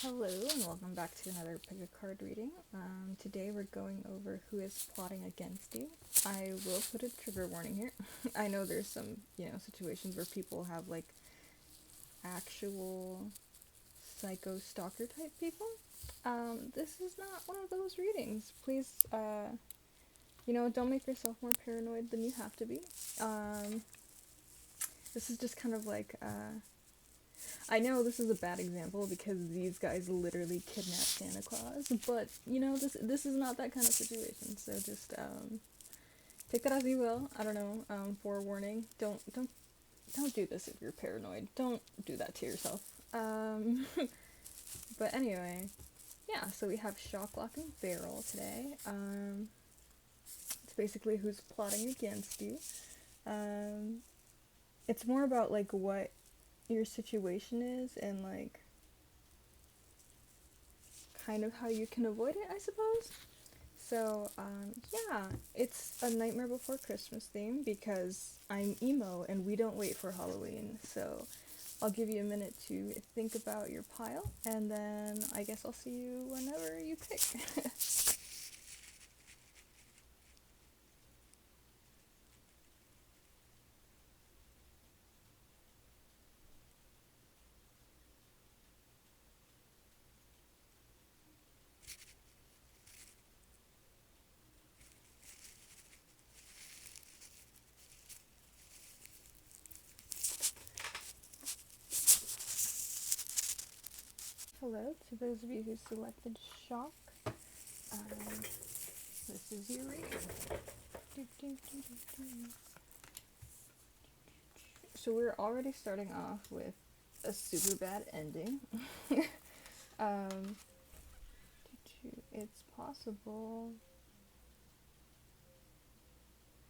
Hello and welcome back to another pick a card reading. Today we're going over who is plotting against you. I will put a trigger warning here. I know there's some, situations where people have like actual psycho stalker type people. This is not one of those readings. Please, don't make yourself more paranoid than you have to be. This is just kind of like, I know this is a bad example because these guys literally kidnapped Santa Claus, but this is not that kind of situation. So just take that as you will. I don't know. Forewarning: don't do this if you're paranoid. Don't do that to yourself. But anyway, yeah. So we have Shock, Lock, and Barrel today. It's basically who's plotting against you. It's more about like what your situation is and like kind of how you can avoid it, I suppose. So yeah, it's a Nightmare Before Christmas theme because I'm emo and we don't wait for Halloween. So I'll give you a minute to think about your pile and then I guess I'll see you whenever you pick. Hello to those of you who selected Shock. This is your reading. So we're already starting off with a super bad ending. um, it's possible.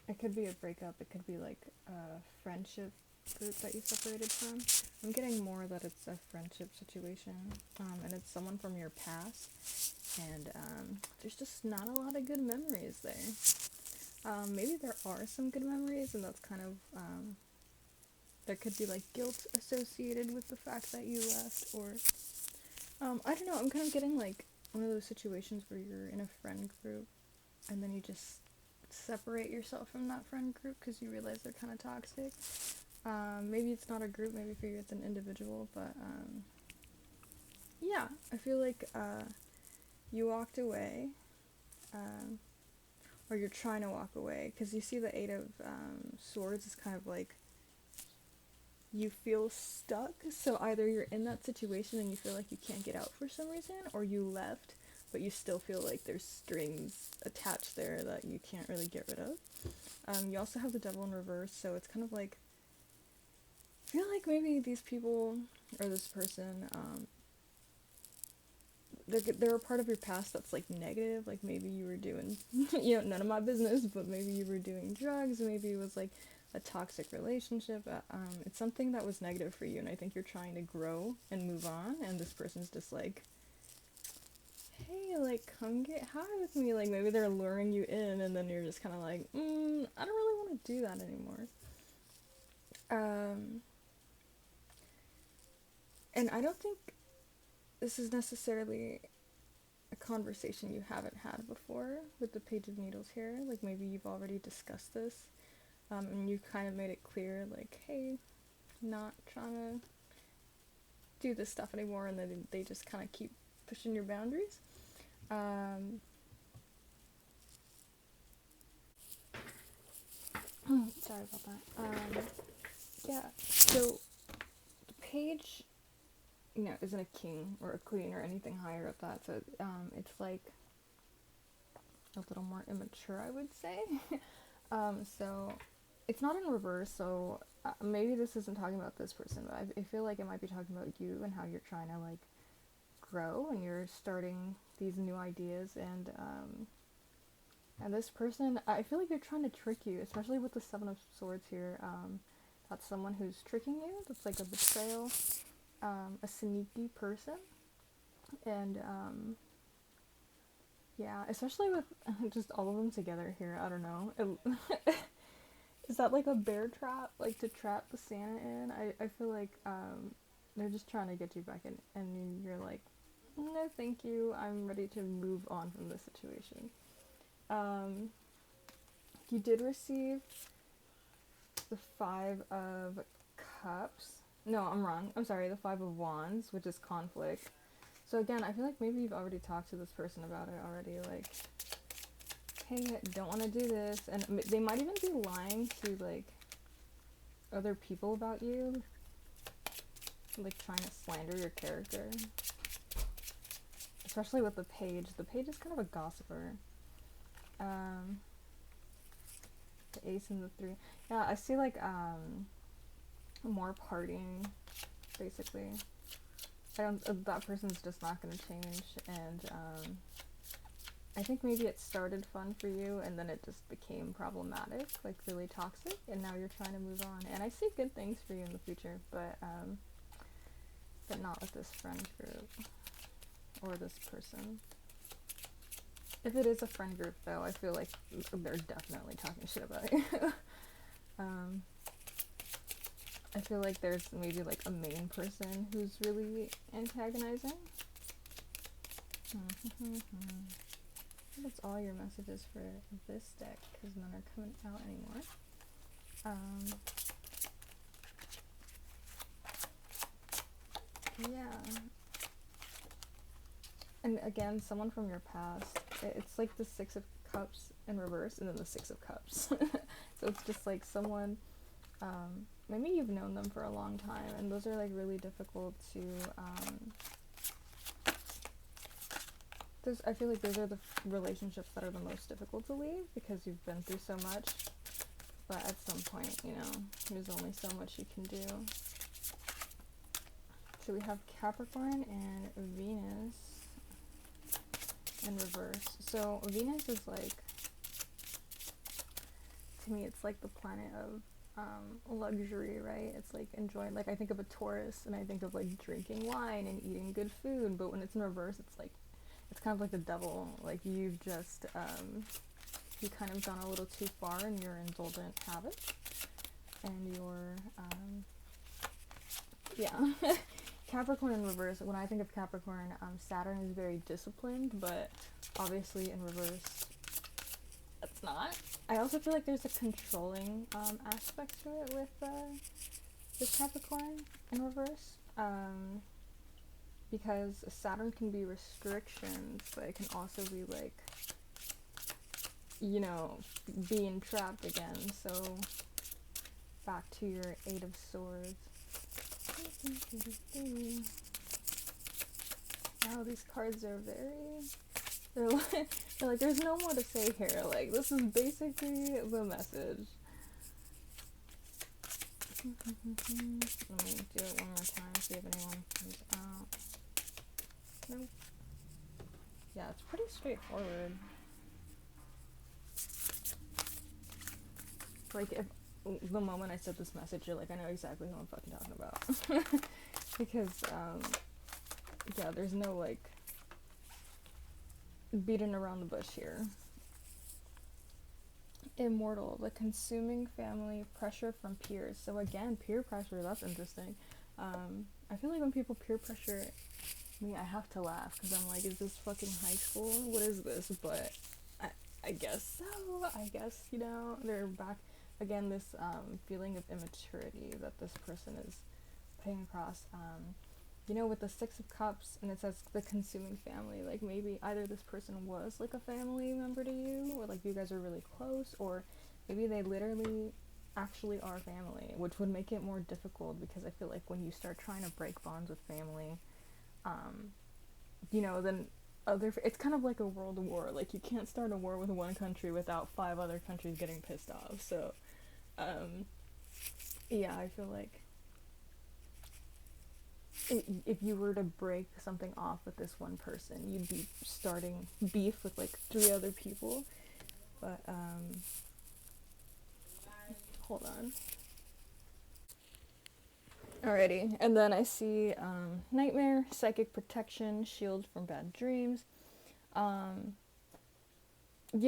It could be a breakup. It could be like a friendship group that you separated from. I'm getting more that it's a friendship situation, and it's someone from your past, and there's just not a lot of good memories there. Maybe there are some good memories, and that's kind of there could be like guilt associated with the fact that you left, or I don't know. I'm kind of getting like one of those situations where you're in a friend group, and then you just separate yourself from that friend group because you realize they're kind of toxic. Maybe it's not a group, maybe for you it's an individual, but yeah, I feel like you walked away, or you're trying to walk away, because you see the Eight of Swords is kind of like you feel stuck, so either you're in that situation and you feel like you can't get out for some reason, or you left, but you still feel like there's strings attached there that you can't really get rid of. You also have the Devil in reverse, so it's kind of like, I feel like maybe these people, or this person, they're a part of your past that's like negative, like maybe you were doing, none of my business, but maybe you were doing drugs, maybe it was like a toxic relationship. It's something that was negative for you, and I think you're trying to grow and move on, and this person's just like, hey, like, come get high with me, like, maybe they're luring you in, and then you're just kind of like, I don't really want to do that anymore. And I don't think this is necessarily a conversation you haven't had before with the Page of Needles here. Like, maybe you've already discussed this, and you kind of made it clear, like, hey, not trying to do this stuff anymore, and then they just kind of keep pushing your boundaries. Sorry about that. Yeah, so the page, isn't a king or a queen or anything higher at that, so it's like a little more immature, I would say. So it's not in reverse, so maybe this isn't talking about this person, but I feel like it might be talking about you and how you're trying to like grow and you're starting these new ideas, and this person, I feel like they're trying to trick you, especially with the Seven of Swords here. That's someone who's tricking you. That's like a betrayal, a sneaky person, and yeah, especially with just all of them together here. I don't know. Is that like a bear trap, like to trap the Santa in? I feel like they're just trying to get you back in, and you're like, No, thank you. I'm ready to move on from this situation. Um, you did receive the Five of Cups. No, I'm wrong. I'm sorry, the Five of Wands, which is conflict. So again, I feel like maybe you've already talked to this person about it already. Like, hey, I don't want to do this. And they might even be lying to, like, other people about you. Like, trying to slander your character. Especially with the Page. The Page is kind of a gossiper. The Ace and the Three. Yeah, I see, like, more partying, basically. That person's just not going to change, and I think maybe it started fun for you, and then it just became problematic, like really toxic, and now you're trying to move on. And I see good things for you in the future, but not with this friend group or this person. If it is a friend group, though, I feel like they're definitely talking shit about you. I feel like there's maybe like a main person who's really antagonizing. That's all your messages for this deck, because none are coming out anymore. Yeah. And again, someone from your past. It's like the Six of Cups in reverse, and then the Six of Cups. So it's just like someone, maybe you've known them for a long time, and those are like really difficult to, I feel like those are the relationships that are the most difficult to leave, because you've been through so much, but at some point, you know, there's only so much you can do. So we have Capricorn and Venus in reverse. So Venus is like, to me, it's like the planet of luxury, right? It's like enjoying, like I think of a Taurus and I think of like drinking wine and eating good food, but when it's in reverse, it's like, it's kind of like the devil. Like you've just, you kind of gone a little too far in your indulgent habits, and your, yeah. Capricorn in reverse, when I think of Capricorn, Saturn is very disciplined, but obviously in reverse, it's not. I also feel like there's a controlling aspect to it with Capricorn in reverse, because Saturn can be restrictions, but it can also be like, you know, being trapped again. So back to your Eight of Swords. Wow, these cards are they're like, there's no more to say here. Like, this is basically the message. Let me do it one more time, see if anyone comes out. Nope. Yeah, it's pretty straightforward. Like, if the moment I said this message, you're like, I know exactly who I'm fucking talking about. Because, yeah, there's no, like, beating around the bush here. Immortal, the consuming family, pressure from peers. So again, peer pressure, that's interesting. I feel like when people peer pressure me, I have to laugh, because I'm like, is this fucking high school? What is this? But I guess so. I guess, you know, they're back again, this feeling of immaturity that this person is putting across. You know, with the Six of Cups, and it says the consuming family, like maybe either this person was like a family member to you, or like you guys are really close, or maybe they literally actually are family, which would make it more difficult, because I feel like when you start trying to break bonds with family, you know, then it's kind of like a world war. Like, you can't start a war with one country without 5 other countries getting pissed off. So, yeah, I feel like if you were to break something off with this one person, you'd be starting beef with like 3 other people. But hold on. Alrighty, and then I see nightmare, psychic protection, shield from bad dreams. You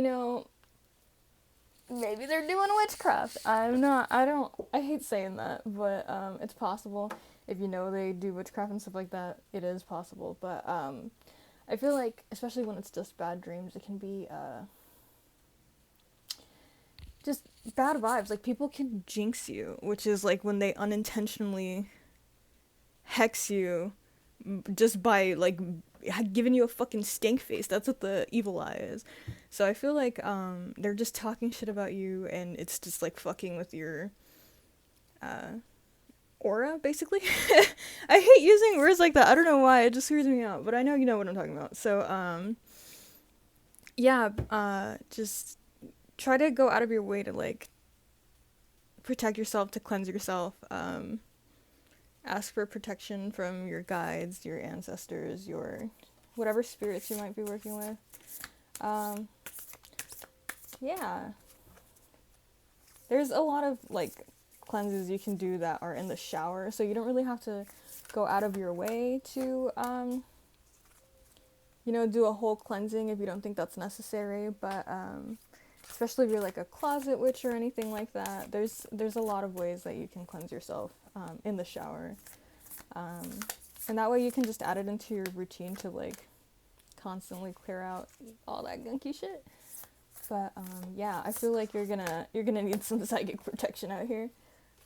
know, maybe they're doing witchcraft. I hate saying that, but it's possible. if you know they do witchcraft and stuff like that, it is possible. But I feel like, especially when it's just bad dreams, it can be just bad vibes. Like, people can jinx you, which is like when they unintentionally hex you just by like giving you a fucking stink face. That's what the evil eye is. So I feel like they're just talking shit about you, and it's just like fucking with your aura, basically. I hate using words like that. I don't know why, it just weirds me out, but I know you know what I'm talking about. So yeah, just try to go out of your way to like protect yourself, to cleanse yourself. Ask for protection from your guides, your ancestors, your whatever spirits you might be working with. Yeah. There's a lot of like cleanses you can do that are in the shower, so you don't really have to go out of your way to do a whole cleansing if you don't think that's necessary. But especially if you're like a closet witch or anything like that, there's a lot of ways that you can cleanse yourself in the shower, and that way you can just add it into your routine to like constantly clear out all that gunky shit. But yeah, I feel like you're gonna need some psychic protection out here.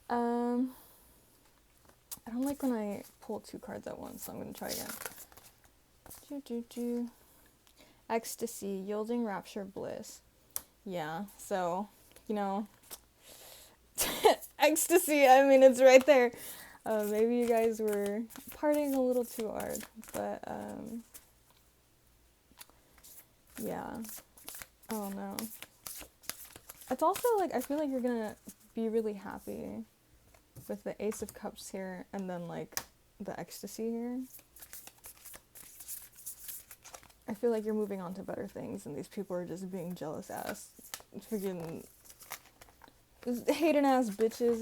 I don't like when I pull 2 cards at once, so I'm gonna try again. Ecstasy, yielding, rapture, bliss. Yeah, so, ecstasy, I mean, it's right there. Maybe you guys were partying a little too hard, but, yeah. Oh, no. It's also, like, I feel like you're gonna be really happy with the Ace of Cups here, and then, like, the ecstasy here. I feel like you're moving on to better things, and these people are just being jealous ass, freaking hating ass bitches,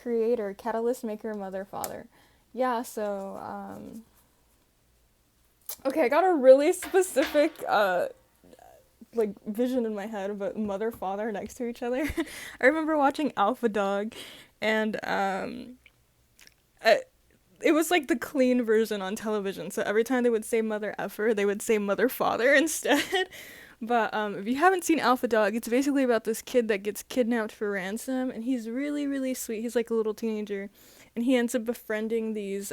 Creator, catalyst, maker, mother, father. Yeah, so, okay, I got a really specific, like, vision in my head about mother, father next to each other. I remember watching Alpha Dog, and, it was like the clean version on television, so every time they would say mother effer, they would say mother father instead. But if you haven't seen Alpha Dog, it's basically about this kid that gets kidnapped for ransom, and he's really, really sweet. He's like a little teenager, and he ends up befriending these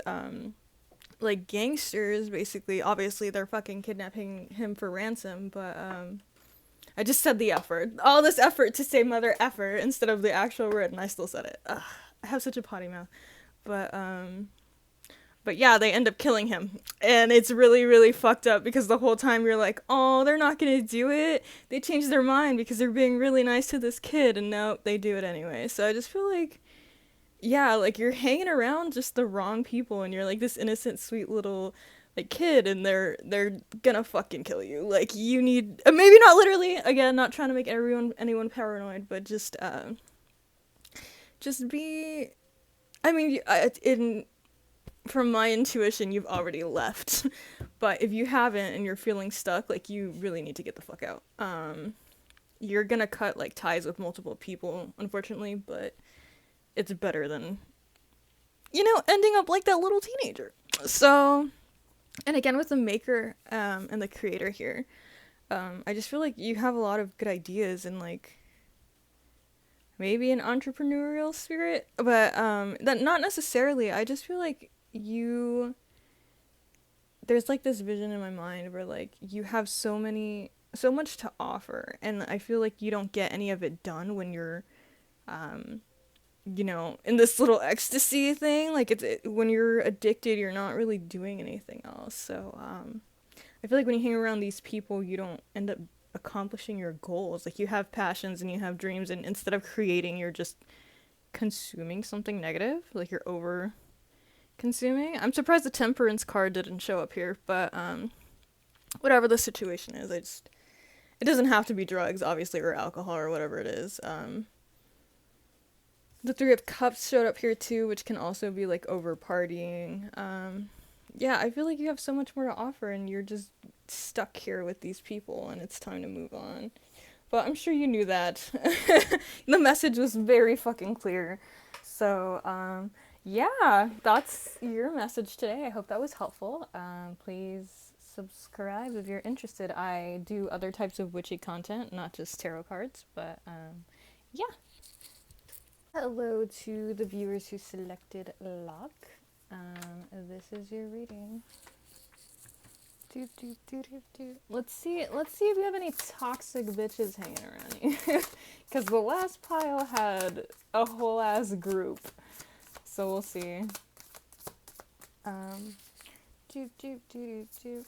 like gangsters, basically. Obviously they're fucking kidnapping him for ransom, but I just said the effort. All this effort to say mother effer instead of the actual word, and I still said it. Ugh, I have such a potty mouth. But yeah, they end up killing him. And it's really, really fucked up because the whole time you're like, oh, they're not gonna do it. They changed their mind because they're being really nice to this kid. And nope, they do it anyway. So I just feel like, yeah, like you're hanging around just the wrong people, and you're like this innocent, sweet little like kid, and they're gonna fucking kill you. Like, you need, maybe not literally, again, not trying to make anyone paranoid, but just be, I mean, from my intuition, you've already left. But if you haven't and you're feeling stuck, like, you really need to get the fuck out. You're gonna cut, like, ties with multiple people, unfortunately, but it's better than, ending up like that little teenager. So, and again, with the maker and the creator here, I just feel like you have a lot of good ideas and, like, maybe an entrepreneurial spirit, but that not necessarily. I just feel like there's like this vision in my mind where like you have so much to offer, and I feel like you don't get any of it done when you're in this little ecstasy thing. Like, when you're addicted, you're not really doing anything else. So I feel like when you hang around these people, you don't end up accomplishing your goals. Like, you have passions and you have dreams, and instead of creating, you're just consuming something negative. Like, you're over consuming. I'm surprised the temperance card didn't show up here, but whatever the situation is, it doesn't have to be drugs, obviously, or alcohol, or whatever it is. The 3 of Cups showed up here too, which can also be like over partying. Yeah, I feel like you have so much more to offer, and you're just stuck here with these people, and it's time to move on. But I'm sure you knew that. The message was very fucking clear. So, yeah, that's your message today. I hope that was helpful. Please subscribe if you're interested. I do other types of witchy content, not just tarot cards, but yeah. Hello to the viewers who selected lock. This is your reading. Let's see if we have any toxic bitches hanging around you. Because the last pile had a whole ass group. So we'll see. Um, do, do, do, do, do.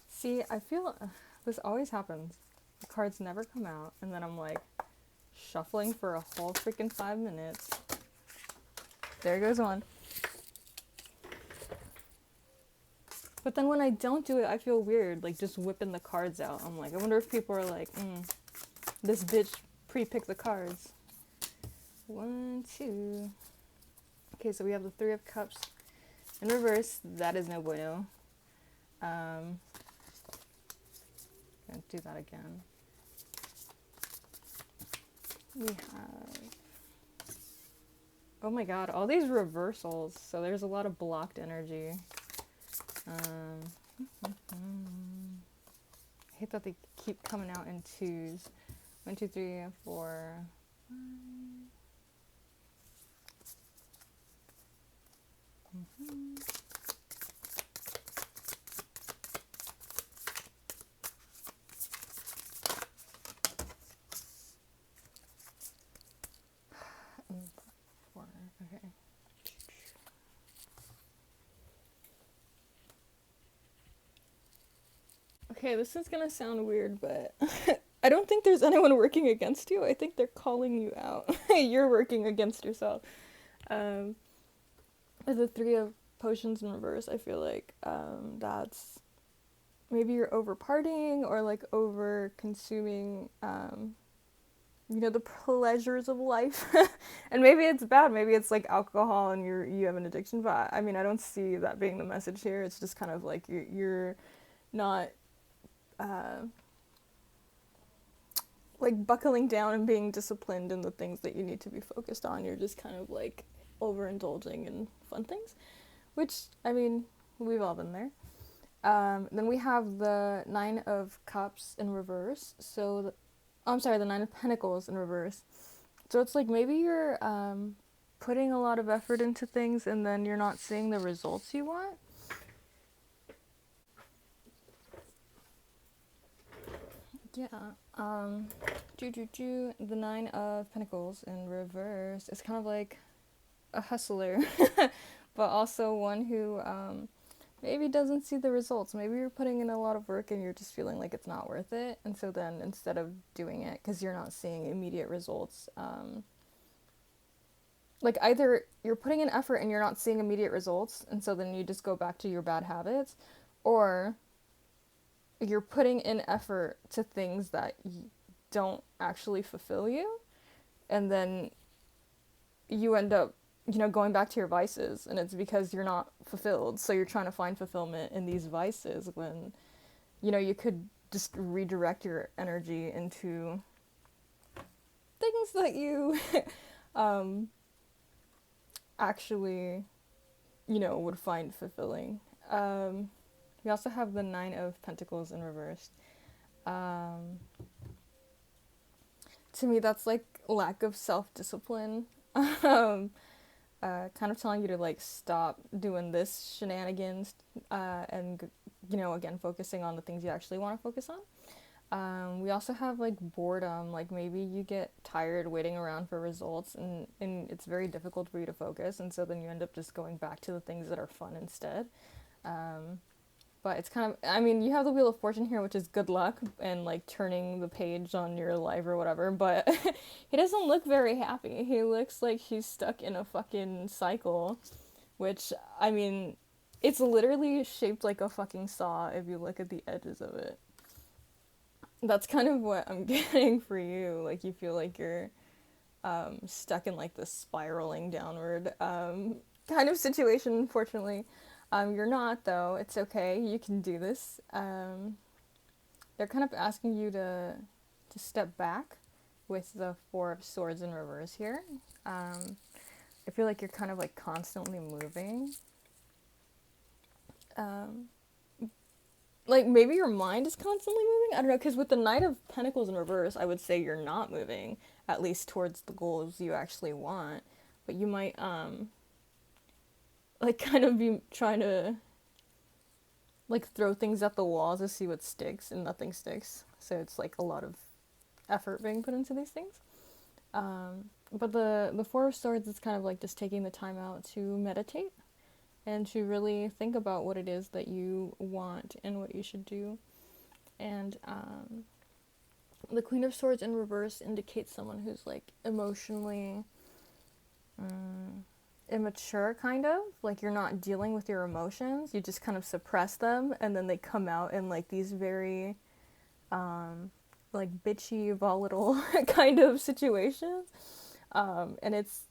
See, I feel this always happens. The cards never come out, and then I'm like shuffling for a whole freaking 5 minutes. There goes one. But then when I don't do it, I feel weird, like just whipping the cards out. I'm like, I wonder if people are like, this bitch pre-picked the cards. 1, 2. Okay, so we have the 3 of Cups in reverse. That is no bueno. Gonna do that again. We have, oh my god, all these reversals. So there's a lot of blocked energy. I hate that they keep coming out in twos. 1, 2, 3, 4, 5. Okay. Okay, this is gonna sound weird, but I don't think there's anyone working against you. I think they're calling you out. You're working against yourself. With the 3 of Potions in reverse, I feel like that's maybe you're over partying or like over consuming the pleasures of life. And maybe it's bad, maybe it's like alcohol and you have an addiction, but I mean I don't see that being the message here. It's just kind of like you're not like buckling down and being disciplined in the things that you need to be focused on. You're just kind of like overindulging in fun things, which I mean we've all been there. Then we have the 9 of Cups in reverse. So the 9 of Pentacles in reverse. So it's like maybe you're putting a lot of effort into things and then you're not seeing the results you want. Yeah. The 9 of Pentacles in reverse is kind of like a hustler, but also one who maybe doesn't see the results. Maybe you're putting in a lot of work and you're just feeling like it's not worth it. And so then instead of doing it because you're not seeing immediate results, like either you're putting in effort and you're not seeing immediate results, and so then you just go back to your bad habits, or you're putting in effort to things that don't actually fulfill you, and then you end up going back to your vices, and it's because you're not fulfilled, so you're trying to find fulfillment in these vices when you could just redirect your energy into things that you actually would find fulfilling. We also have the 9 of Pentacles in reverse. To me, that's like lack of self-discipline. Kind of telling you to like stop doing this shenanigans and again focusing on the things you actually want to focus on. We also have like boredom, like maybe you get tired waiting around for results and it's very difficult for you to focus, and so then you end up just going back to the things that are fun instead. But it's kind of, I mean, you have the Wheel of Fortune here, which is good luck and like turning the page on your life or whatever, but he doesn't look very happy. He looks like he's stuck in a fucking cycle, which, I mean, it's literally shaped like a fucking saw if you look at the edges of it. That's kind of what I'm getting for you. Like, you feel like you're stuck in like this spiraling downward kind of situation, unfortunately. You're not, though. It's okay. You can do this. There they're kind of asking you to step back with the Four of Swords in reverse here. I feel like you're kind of like constantly moving. Like maybe your mind is constantly moving. I don't know, because with the Knight of Pentacles in reverse, I would say you're not moving, at least towards the goals you actually want. But you might like kind of be trying to like throw things at the walls to see what sticks, and nothing sticks. So it's like a lot of effort being put into these things. But the Four of Swords is kind of like just taking the time out to meditate and to really think about what it is that you want and what you should do. And the Queen of Swords in reverse indicates someone who's like emotionally immature, kind of. Like you're not dealing with your emotions, you just kind of suppress them, and then they come out in like these very like bitchy, volatile kind of situations. And it's,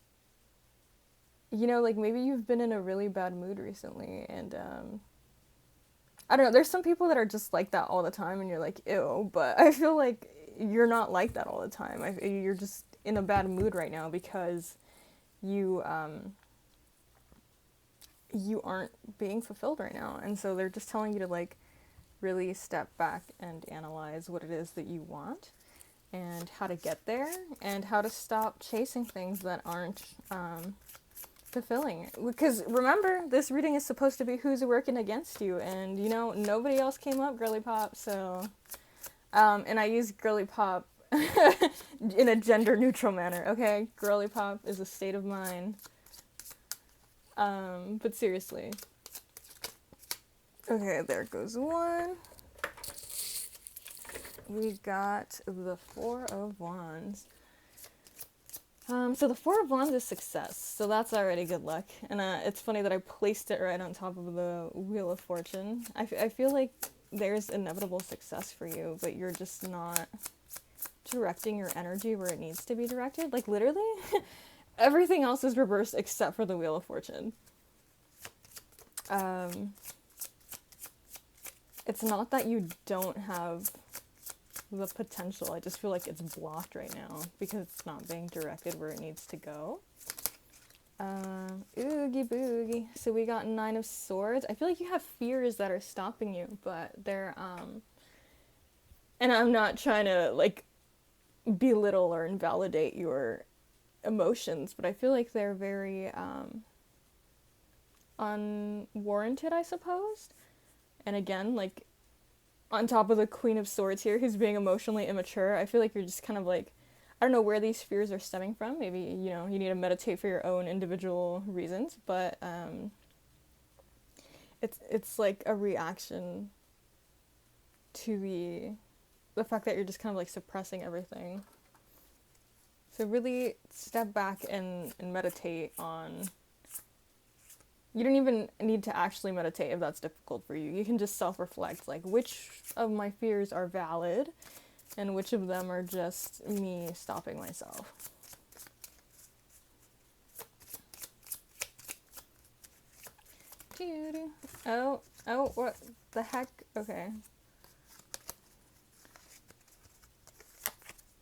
you know, like maybe you've been in a really bad mood recently, and I don't know, there's some people that are just like that all the time and you're like, ew, but I feel like you're not like that all the time. You're just in a bad mood right now because you you aren't being fulfilled right now, and so they're just telling you to like really step back and analyze what it is that you want and how to get there and how to stop chasing things that aren't fulfilling. Because remember, this reading is supposed to be who's working against you, and you know, nobody else came up, girly pop. So and I use girly pop in a gender neutral manner, okay? Girly pop is a state of mind. But seriously. Okay, there goes one. We got the Four of Wands. So the Four of Wands is success, so that's already good luck. And it's funny that I placed it right on top of the Wheel of Fortune. I feel like there's inevitable success for you, but you're just not directing your energy where it needs to be directed. Like literally, everything else is reversed except for the Wheel of Fortune. It's not that you don't have the potential, I just feel like it's blocked right now because it's not being directed where it needs to go. Oogie boogie. So we got Nine of Swords. I feel like you have fears that are stopping you, but they're and I'm not trying to like belittle or invalidate your emotions, but I feel like they're very unwarranted, I suppose. And again, like on top of the Queen of Swords here, who's being emotionally immature, I feel like you're just kind of like, I don't know where these fears are stemming from. Maybe, you know, you need to meditate for your own individual reasons, but it's like a reaction to the fact that you're just kind of like suppressing everything. So really step back and meditate on. You don't even need to actually meditate if that's difficult for you. You can just self-reflect, like, which of my fears are valid and which of them are just me stopping myself. Oh, what the heck? Okay.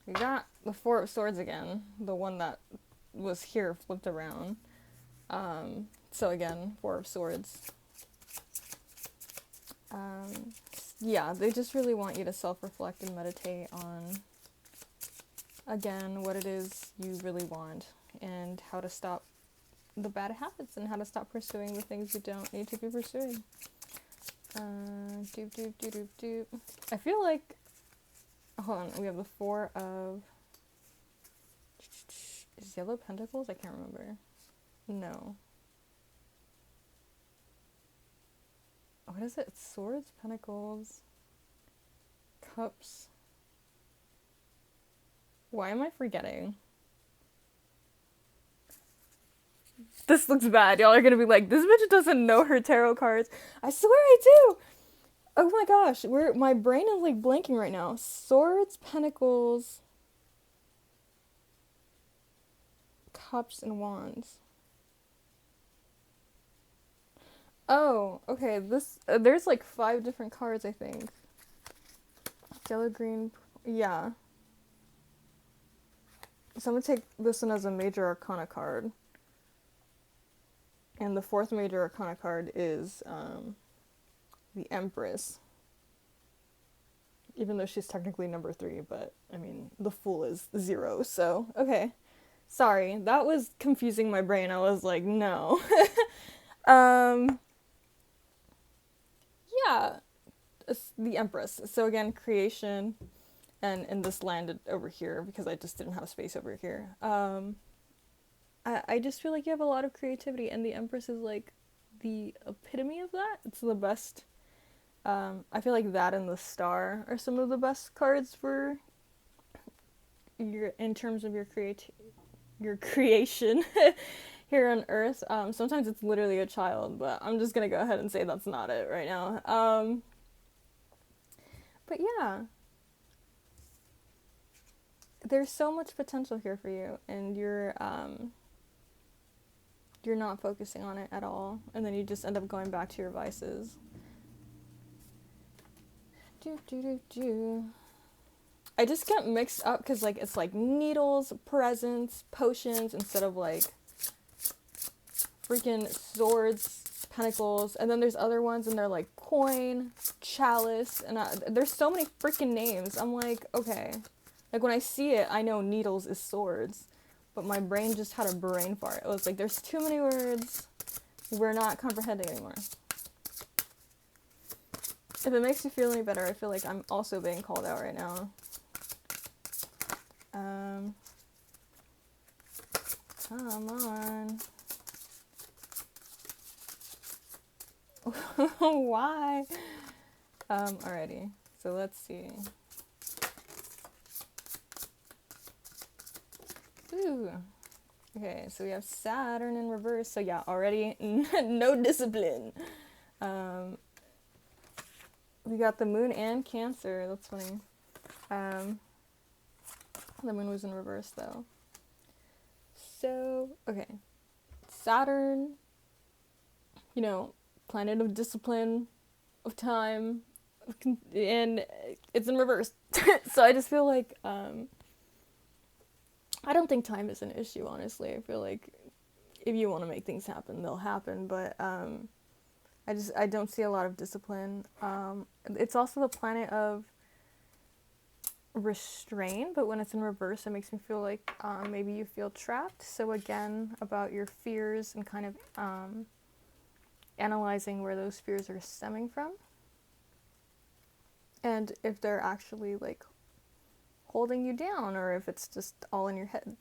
We got the Four of Swords again, the one that was here flipped around. So again, Four of Swords. Yeah, they just really want you to self-reflect and meditate on, again, what it is you really want and how to stop the bad habits and how to stop pursuing the things you don't need to be pursuing. I feel like, hold on, we have the Four of, is Yellow Pentacles? I can't remember. No. What is it? It's Swords, Pentacles, Cups. Why am I forgetting? This looks bad. Y'all are gonna be like, this bitch doesn't know her tarot cards. I swear I do! Oh my gosh, my brain is like blanking right now. Swords, Pentacles, Cups, and Wands. Oh, okay, this, there's like 5 different cards, I think. Yellow, green, yeah. So I'm gonna take this one as a major arcana card. And the fourth major arcana card is the Empress. Even though she's technically number 3, but I mean, the Fool is 0, so okay. Sorry, that was confusing my brain. I was like, no. Yeah, it's the Empress. So again, creation, and this landed over here because I just didn't have space over here. I just feel like you have a lot of creativity, and the Empress is like the epitome of that. It's the best. I feel like that and the Star are some of the best cards for your in terms of your creation here on Earth. Sometimes it's literally a child, but I'm just gonna go ahead and say that's not it right now. But yeah, there's so much potential here for you, and you're not focusing on it at all, and then you just end up going back to your vices. I just get mixed up because like it's like needles, presents, potions instead of like freaking swords, pentacles, and then there's other ones and they're like coin, chalice, and there's so many freaking names. I'm like, okay, like when I see it, I know needles is swords, but my brain just had a brain fart. It was like, there's too many words, we're not comprehending anymore. If it makes you feel any better, I feel like I'm also being called out right now. Come on. Why? Alrighty. So let's see. Ooh. Okay, so we have Saturn in reverse. So yeah, already no discipline. We got the Moon and Cancer. That's funny. The Moon was in reverse though. So, okay. Saturn, you know, planet of discipline, of time, and it's in reverse. So I just feel like, I don't think time is an issue, honestly. I feel like if you want to make things happen, they'll happen, but I don't see a lot of discipline. It's also the planet of restrain, but when it's in reverse, it makes me feel like maybe you feel trapped. So again, about your fears and kind of analyzing where those fears are stemming from, and if they're actually like holding you down, or if it's just all in your head.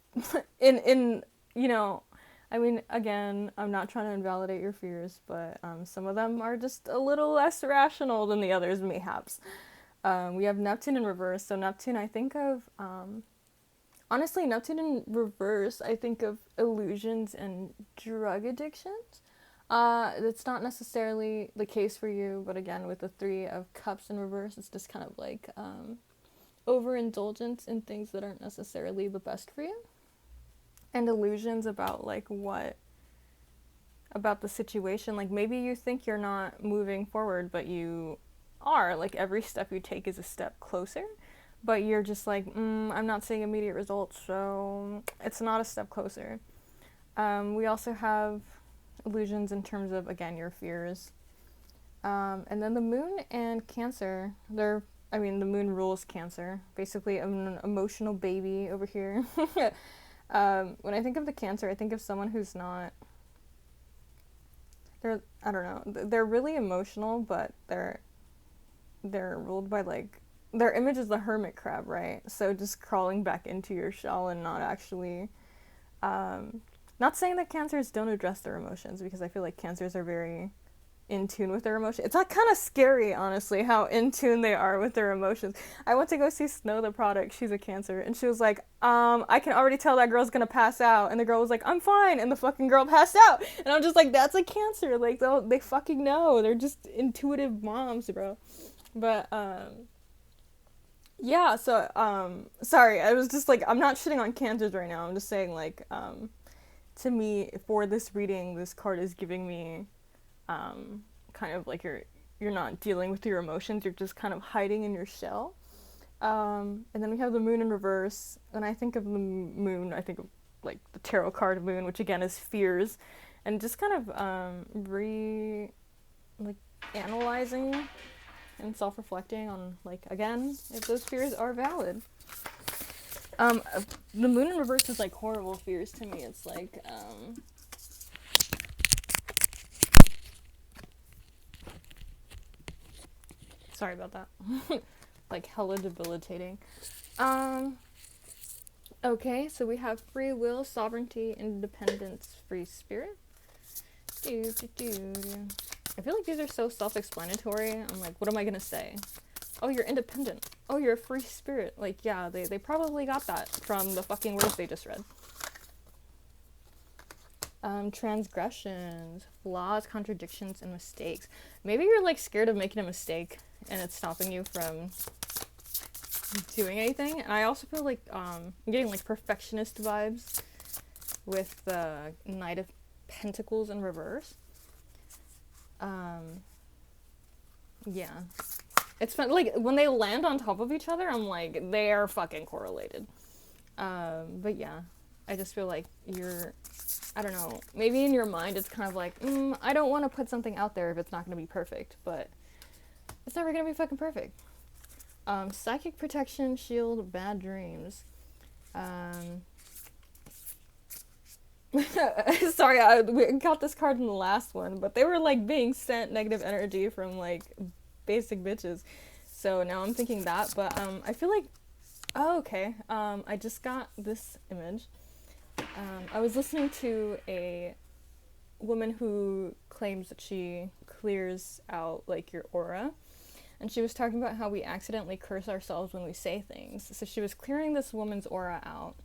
in you know, I mean, again, I'm not trying to invalidate your fears, but some of them are just a little less rational than the others, mayhaps. We have Neptune in reverse. So Neptune, I think of, honestly, Neptune in reverse, I think of illusions and drug addictions. That's not necessarily the case for you, but again, with the 3 of Cups in reverse, it's just kind of like overindulgence in things that aren't necessarily the best for you. And illusions about like about the situation. Like maybe you think you're not moving forward, but you are. Like every step you take is a step closer, but you're just like, I'm not seeing immediate results, so it's not a step closer. We also have illusions in terms of, again, your fears. And then the Moon and Cancer, the Moon rules Cancer. Basically, I'm an emotional baby over here. When I think of the Cancer, I think of someone who's not, I don't know, they're really emotional, but they're ruled by like, their image is the hermit crab, right? So just crawling back into your shell and not actually, not saying that Cancers don't address their emotions, because I feel like Cancers are very in tune with their emotions. It's like kind of scary, honestly, how in tune they are with their emotions. I went to go see Snow the Product. She's a Cancer, and she was like, I can already tell that girl's gonna pass out. And the girl was like, I'm fine. And the fucking girl passed out. And I'm just like, that's a Cancer. Like, they fucking know. They're just intuitive moms, bro. But, yeah, so, sorry, I was just like, I'm not shitting on Cancers right now. I'm just saying, like, to me, for this reading, this card is giving me, kind of like you're not dealing with your emotions, you're just kind of hiding in your shell. And then we have the moon in reverse. When I think of the moon, I think of like the tarot card moon, which again is fears, and just kind of like analyzing and self-reflecting on like again if those fears are valid. The moon in reverse is like horrible fears to me. It's like sorry about that. Like hella debilitating. Okay, so we have free will, sovereignty, independence, free spirit. I feel like these are so self-explanatory. I'm like, what am I gonna say? Oh, you're independent. Oh, you're a free spirit. Like, yeah, they probably got that from the fucking words they just read. Transgressions, flaws, contradictions, and mistakes. Maybe you're like scared of making a mistake and it's stopping you from doing anything. And I also feel like I'm getting like perfectionist vibes with the Knight of Pentacles in reverse. Yeah. It's fun, like when they land on top of each other, I'm like, they are fucking correlated. But yeah, I just feel like I don't know, maybe in your mind it's kind of like, I don't want to put something out there if it's not going to be perfect, but it's never going to be fucking perfect. Psychic protection, shield, bad dreams. Sorry, we got this card in the last one, but they were like being sent negative energy from like basic bitches. So now I'm thinking that, but I feel like, oh, okay. I just got this image. I was listening to a woman who claims that she clears out like your aura. And she was talking about how we accidentally curse ourselves when we say things. So she was clearing this woman's aura out.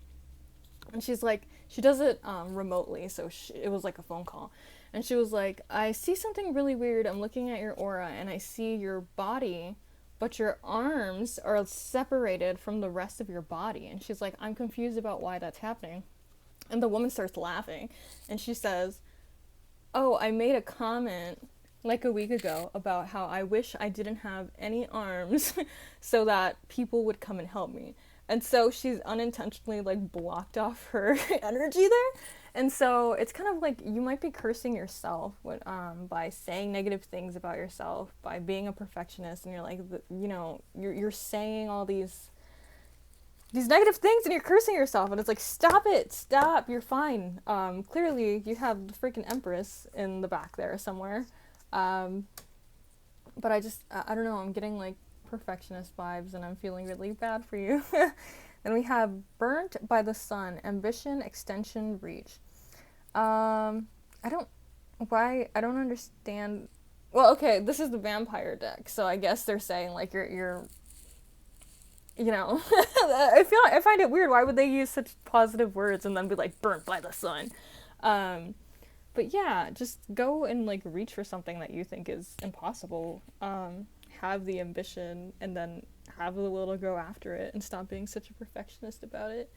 And she's like, she does it remotely, so it was like a phone call. And she was like, I see something really weird. I'm looking at your aura, and I see your body, but your arms are separated from the rest of your body. And she's like, I'm confused about why that's happening. And the woman starts laughing. And she says, oh, I made a comment like a week ago about how I wish I didn't have any arms so that people would come and help me. And so she's unintentionally like blocked off her energy there. And so it's kind of like you might be cursing yourself with, by saying negative things about yourself, by being a perfectionist, and you're like, you're saying all these negative things and you're cursing yourself, and it's like, stop, you're fine. Clearly you have the freaking Empress in the back there somewhere. But I don't know, I'm getting like perfectionist vibes and I'm feeling really bad for you. Then we have burnt by the sun, ambition, extension, reach. I don't understand. Well, okay, this is the vampire deck, so I guess they're saying like you're I find it weird. Why would they use such positive words and then be like burnt by the sun? But yeah, just go and like reach for something that you think is impossible. Have the ambition and then have the will to go after it and stop being such a perfectionist about it.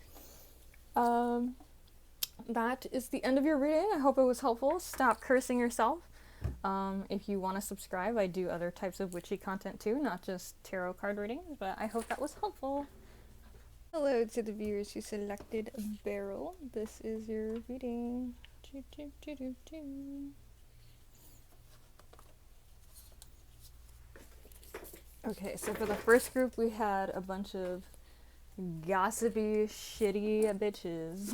That is the end of your reading. I hope it was helpful. Stop cursing yourself. If you want to subscribe, I do other types of witchy content too, not just tarot card readings, but I hope that was helpful. Hello to the viewers who selected Beryl. This is your reading. Okay, so for the first group, we had a bunch of gossipy, shitty bitches.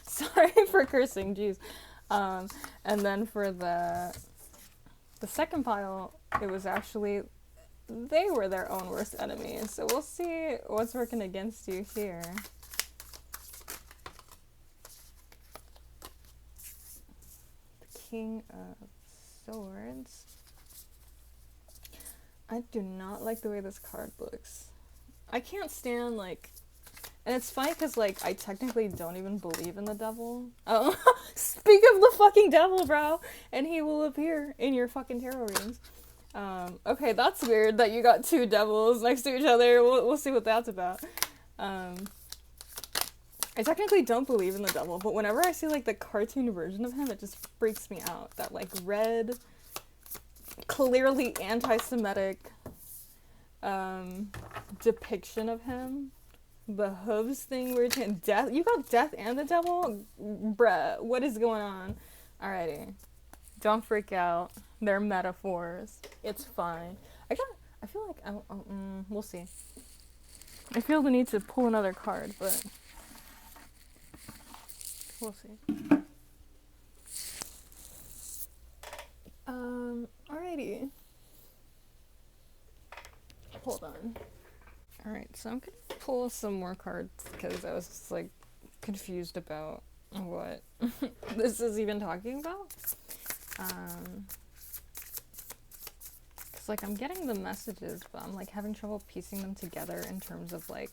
Sorry for cursing, jeez. And then for the second pile, it was actually, they were their own worst enemies. So we'll see what's working against you here. King of Swords. I do not like the way this card looks. I can't stand, like, and it's funny because, like, I technically don't even believe in the devil. Oh, speak of the fucking devil, bro, and he will appear in your fucking tarot readings. Okay, that's weird that you got two devils next to each other. We'll see what that's about. I technically don't believe in the devil, but whenever I see, like, the cartoon version of him, it just freaks me out. That, like, red, clearly anti-Semitic, depiction of him. The hooves thing where death. You got death and the devil? Bruh, what is going on? Alrighty. Don't freak out. They're metaphors. It's fine. I feel like we'll see. I feel the need to pull another card, but we'll see. Alrighty. Hold on. Alright, so I'm gonna pull some more cards because I was just like confused about what this is even talking about. Cause like I'm getting the messages, but I'm like having trouble piecing them together in terms of like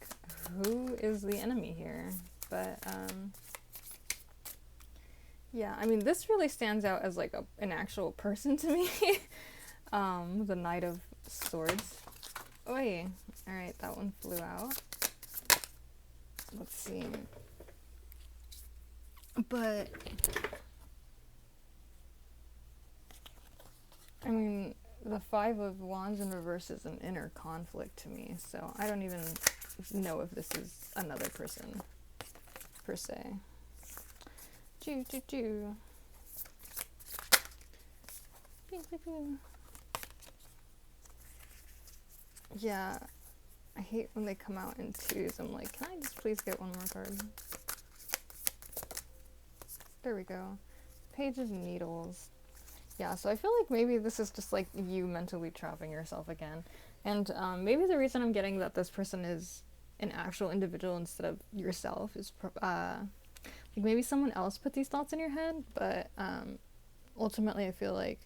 who is the enemy here. But yeah, I mean this really stands out as like an actual person to me. The Knight of Swords. Oi. Alright, that one flew out. Let's see. But I mean, the Five of Wands in reverse is an inner conflict to me, so I don't even know if this is another person, per se. Pew, pew, pew. Pew, pew, pew. Yeah, I hate when they come out in twos. I'm like, can I just please get one more card? There we go. Page of Needles. Yeah, so I feel like maybe this is just like you mentally trapping yourself again. And maybe the reason I'm getting that this person is an actual individual instead of yourself is like maybe someone else put these thoughts in your head, but ultimately I feel like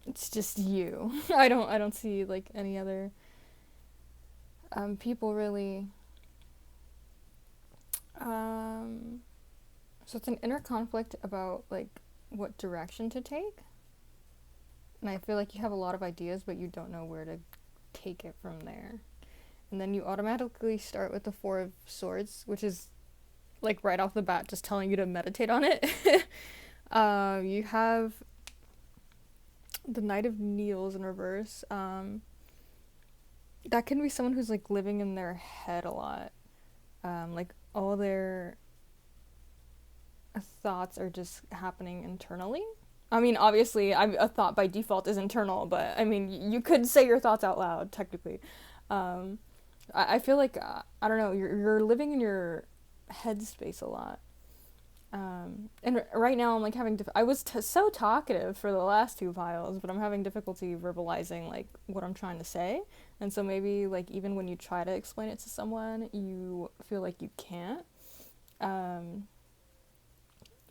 it's just you. I don't see like any other people really. So it's an inner conflict about like what direction to take. And I feel like you have a lot of ideas, but you don't know where to take it from there. And then you automatically start with the Four of Swords, which is like right off the bat just telling you to meditate on it. You have the Knight of Needles in reverse. That can be someone who's like living in their head a lot. Like all their thoughts are just happening internally. I mean, obviously, a thought by default is internal, but I mean, you could say your thoughts out loud, technically. I feel like, I don't know, you're living in your headspace a lot. And right now I'm like having, I was so talkative for the last two piles, but I'm having difficulty verbalizing like what I'm trying to say. And so maybe like even when you try to explain it to someone, you feel like you can't.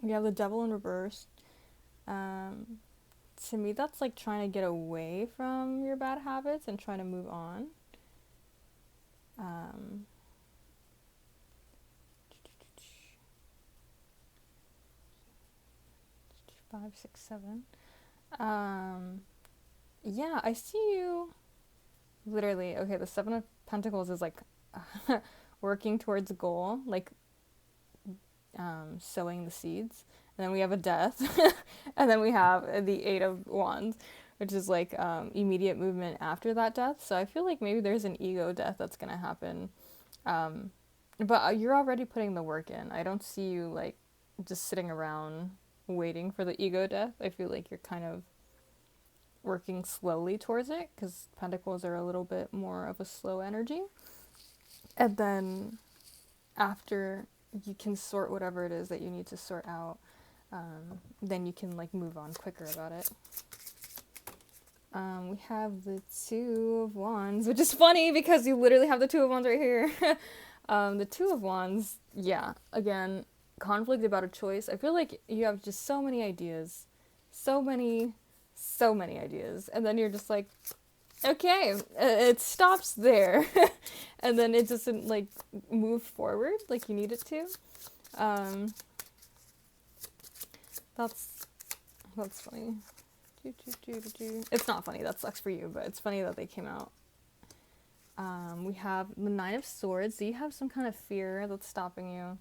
We have the Devil in reverse. To me, that's like trying to get away from your bad habits and trying to move on. 5, 6, 7. Yeah, I see you. Literally, okay, the Seven of Pentacles is like working towards a goal, like sowing the seeds. And then we have a death, and then we have the Eight of Wands, which is like immediate movement after that death. So I feel like maybe there's an ego death that's gonna happen, but you're already putting the work in. I don't see you like just sitting around waiting for the ego death. I feel like you're kind of working slowly towards it, because Pentacles are a little bit more of a slow energy. And then after you can sort whatever it is that you need to sort out, then you can like move on quicker about it. We have the Two of Wands, which is funny because you literally have the Two of Wands right here. The Two of Wands, yeah, again, conflict about a choice. I feel like you have just so many ideas, so many ideas, and then you're just like, okay, it stops there. And then it doesn't like move forward like you need it to. That's funny. It's not funny, that sucks for you, but it's funny that they came out. We have the Nine of Swords. So you have some kind of fear that's stopping you.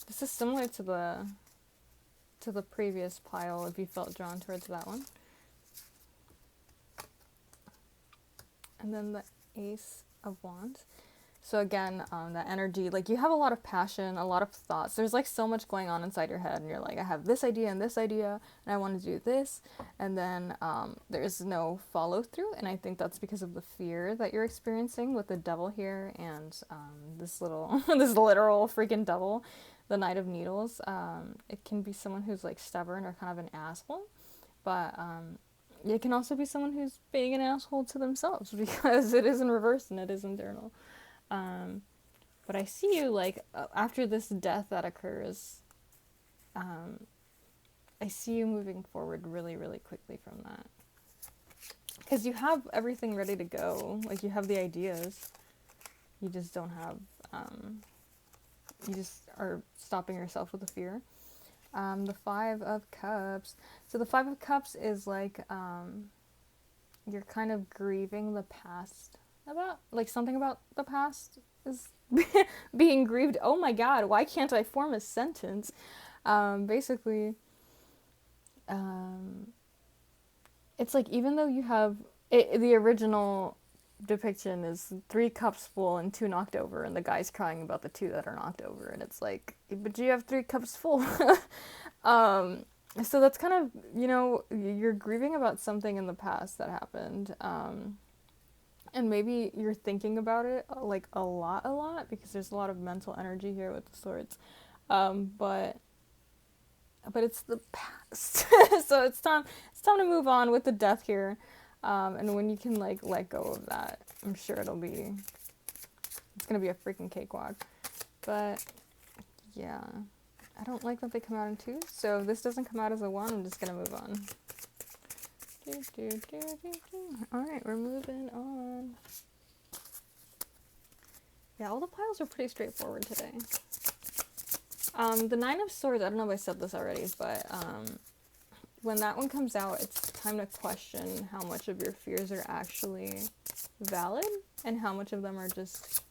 This is similar to the previous pile if you felt drawn towards that one. And then the Ace of Wands. So again, that energy, like you have a lot of passion, a lot of thoughts. There's like so much going on inside your head, and you're like, I have this idea, and I want to do this, and then there's no follow through. And I think that's because of the fear that you're experiencing with the devil here, and this little, this literal freaking devil, the Knight of Needles. It can be someone who's like stubborn or kind of an asshole, but it can also be someone who's being an asshole to themselves because it is in reverse and it is internal. But I see you, like, after this death that occurs, I see you moving forward really, really quickly from that. Because you have everything ready to go. Like, you have the ideas. You just don't have, you just are stopping yourself with the fear. The Five of Cups. So the Five of Cups is like, you're kind of grieving the past about, like, something about the past is being grieved. Oh my god, why can't I form a sentence? Basically, it's like, even though you have, the original depiction is 3 cups full and 2 knocked over, and the guy's crying about the 2 that are knocked over, and it's like, but you have 3 cups full. So that's kind of, you know, you're grieving about something in the past that happened, and maybe you're thinking about it, like, a lot, because there's a lot of mental energy here with the swords, but it's the past. So it's time to move on with the death here, and when you can, like, let go of that, I'm sure it's gonna be a freaking cakewalk. But yeah, I don't like that they come out in 2, so if this doesn't come out as a 1, I'm just gonna move on. Alright, we're moving on. Yeah, all the piles are pretty straightforward today. The 9 of Swords, I don't know if I said this already, but when that one comes out, it's time to question how much of your fears are actually valid and how much of them are just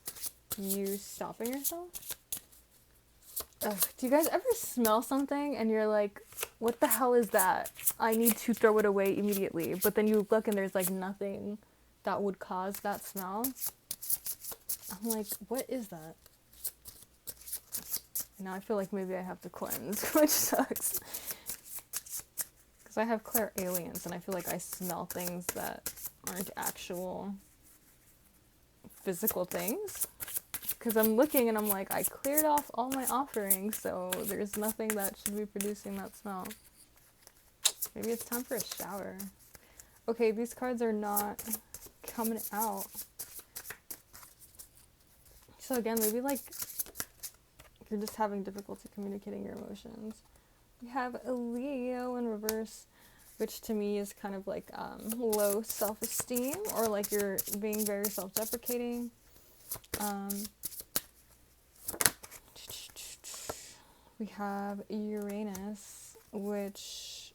you stopping yourself. Ugh, do you guys ever smell something and you're like, what the hell is that? I need to throw it away immediately. But then you look and there's like nothing that would cause that smell. I'm like, what is that? And now I feel like maybe I have to cleanse, which sucks. Because I have clairalience and I feel like I smell things that aren't actual physical things. Because I'm looking and I'm like, I cleared off all my offerings, so there's nothing that should be producing that smell. Maybe it's time for a shower. Okay, these cards are not coming out. So again, maybe like you're just having difficulty communicating your emotions. We have a Leo in reverse, which to me is kind of like low self-esteem, or like you're being very self-deprecating. We have Uranus, which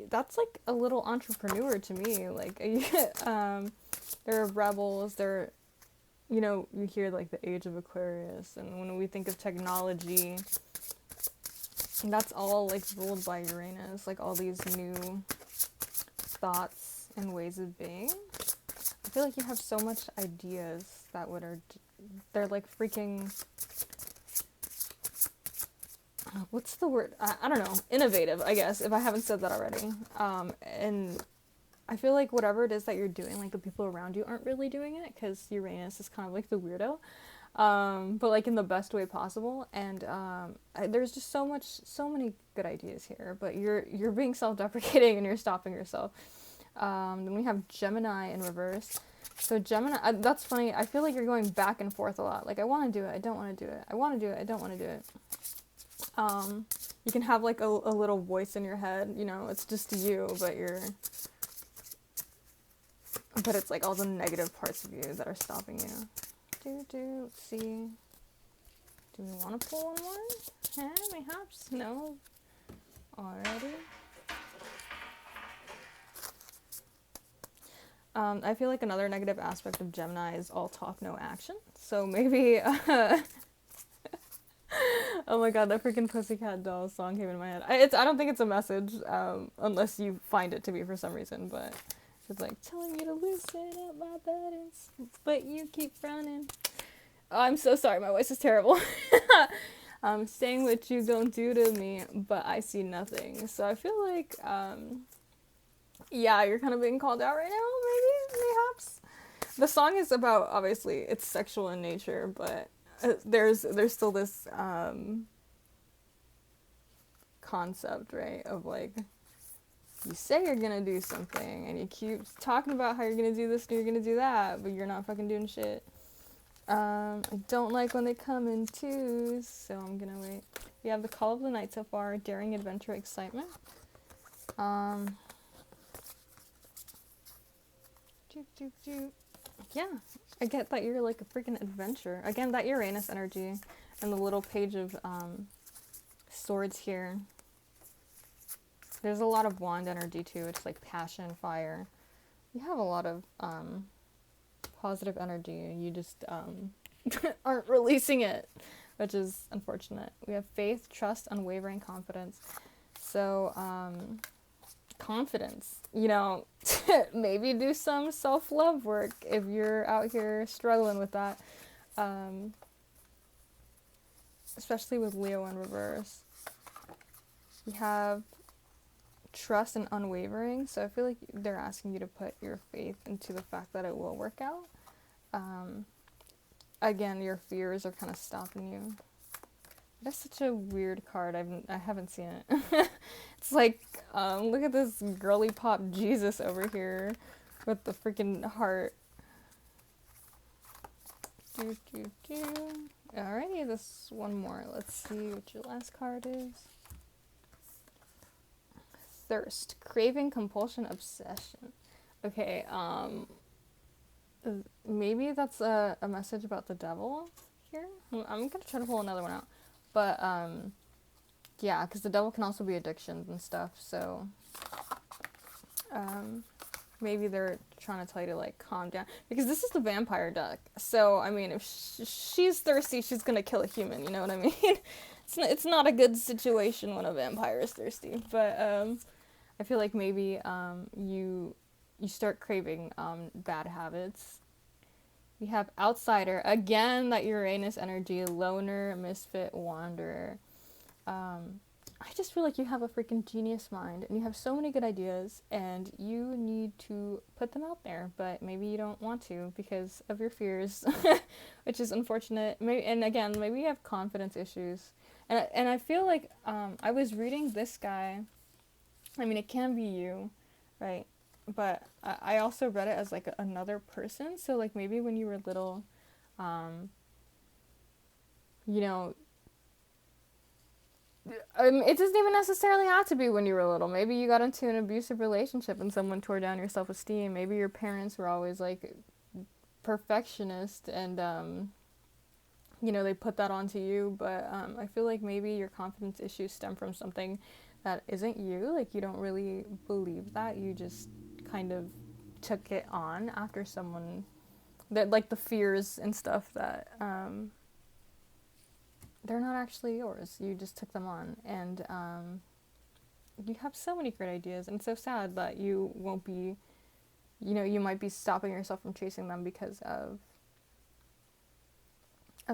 that's like a little entrepreneur to me. Like, they're rebels. They're, you know, you hear like the age of Aquarius, and when we think of technology, that's all like ruled by Uranus. Like all these new thoughts and ways of being. I feel like you have so much ideas that they're like freaking, what's the word? I don't know. Innovative, I guess, if I haven't said that already. And I feel like whatever it is that you're doing, like the people around you aren't really doing it, because Uranus is kind of like the weirdo, but like in the best way possible. And there's just so many good ideas here, but you're being self-deprecating and you're stopping yourself. Then we have Gemini in reverse. So Gemini, that's funny. I feel like you're going back and forth a lot. Like, I want to do it, I don't want to do it. I want to do it, I don't want to do it. You can have like a little voice in your head, you know, it's just you, but it's like all the negative parts of you that are stopping you. Let's see. Do we want to pull one more? Perhaps? No. Already. I feel like another negative aspect of Gemini is all talk, no action. So maybe, oh my god, that freaking Pussycat Dolls song came in my head. I don't think it's a message, unless you find it to be for some reason, but It's like telling you to loosen up my buttons, but you keep running. Oh, I'm so sorry, my voice is terrible. I'm saying what you gon' do to me, but I see nothing. So I feel like, yeah, you're kind of being called out right now, maybe, perhaps. The song is about, obviously, it's sexual in nature, but there's still this concept, right, of like, you say you're gonna do something, and you keep talking about how you're gonna do this and you're gonna do that, but you're not fucking doing shit. I don't like when they come in twos, so I'm gonna wait. We have the call of the night so far, daring, adventure, excitement. Yeah, I get that you're like a freaking adventure. Again, that Uranus energy and the little page of swords here. There's a lot of wand energy too. It's like passion, fire. You have a lot of positive energy and you just aren't releasing it, which is unfortunate. We have faith, trust, unwavering confidence. So confidence, you know, maybe do some self-love work if you're out here struggling with that, especially with Leo in reverse. We have trust and unwavering, so I feel like they're asking you to put your faith into the fact that it will work out. Again, your fears are kind of stopping you. That's such a weird card. I haven't seen it. It's like, look at this girly pop Jesus over here with the freaking heart. Alrighty, this one more. Let's see what your last card is. Thirst, craving, compulsion, obsession. Okay, maybe that's a message about the devil here. I'm gonna try to pull another one out. But, yeah, because the devil can also be addictions and stuff, so, maybe they're trying to tell you to, like, calm down. Because this is the vampire deck, so, I mean, if she's thirsty, she's gonna kill a human, you know what I mean? It's not a good situation when a vampire is thirsty, but, I feel like maybe, you start craving, bad habits. We have outsider, again, that Uranus energy, loner, misfit, wanderer. I just feel like you have a freaking genius mind, and you have so many good ideas, and you need to put them out there, but maybe you don't want to because of your fears, which is unfortunate. Maybe, and again, maybe you have confidence issues. And I feel like, I was reading this guy, I mean, it can be you, right? But I also read it as like another person, so like maybe when you were little, you know, it doesn't even necessarily have to be when you were little. Maybe you got into an abusive relationship and someone tore down your self-esteem. Maybe your parents were always like perfectionist and you know, they put that onto you, but I feel like maybe your confidence issues stem from something that isn't you. Like, you don't really believe that, you just kind of took it on after someone that, like, the fears and stuff that they're not actually yours, you just took them on. And you have so many great ideas, and it's so sad that you won't be, you know, you might be stopping yourself from chasing them because of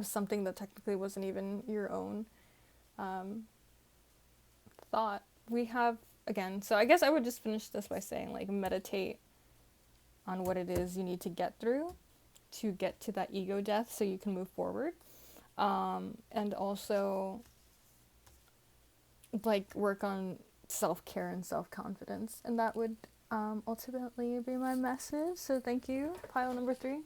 something that technically wasn't even your own thought. We have, again, so I guess I would just finish this by saying, like, meditate on what it is you need to get through to get to that ego death so you can move forward. And also, like, work on self-care and self-confidence. And that would ultimately be my message. So thank you, pile number 3.